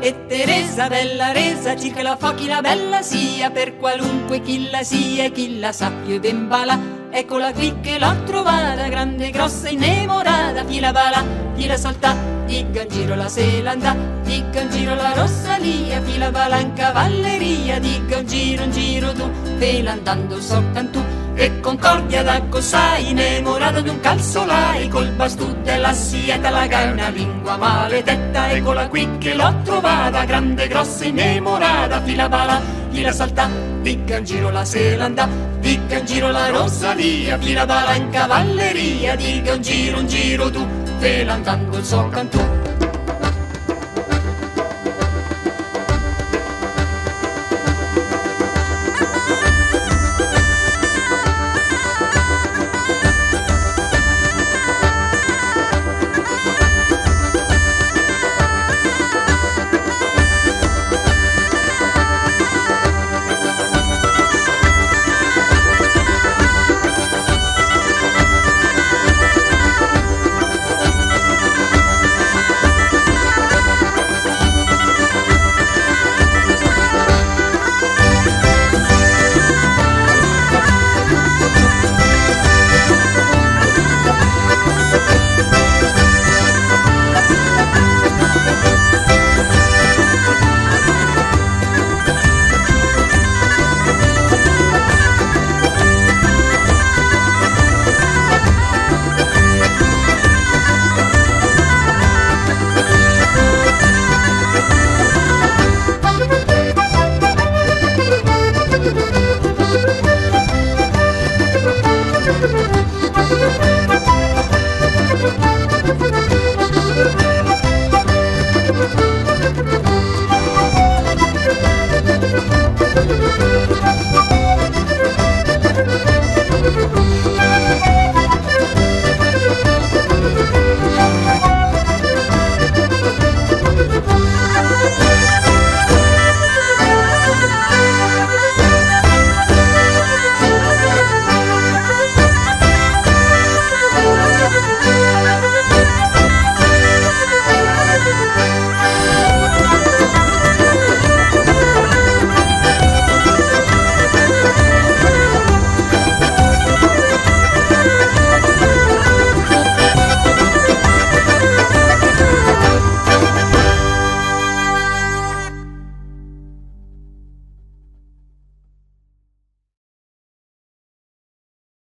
E Teresa, bella resa, circa la fa chi la bella sia, per qualunque chi la sia e chi la sa più ben bala. Eccola qui che l'ho trovata, grande, grossa, innamorata, chi la bala, chi la salta, dica in giro la Selanda, dica in giro la Rosalia, chi la bala in cavalleria, dica in giro tu, ve l'andando soltanto tu. E Concordia da cos'hai, innamorata d'un calzolai, col bastù della sieta la gai una lingua maledetta. Eccola qui che l'ho trovata, grande, grossa, innamorata, chi la bala, chi la salta, dica in giro la Selanda, dica in giro la Rosalia, chi la bala in cavalleria, dica in giro tu, ve l'andando il sol cantù.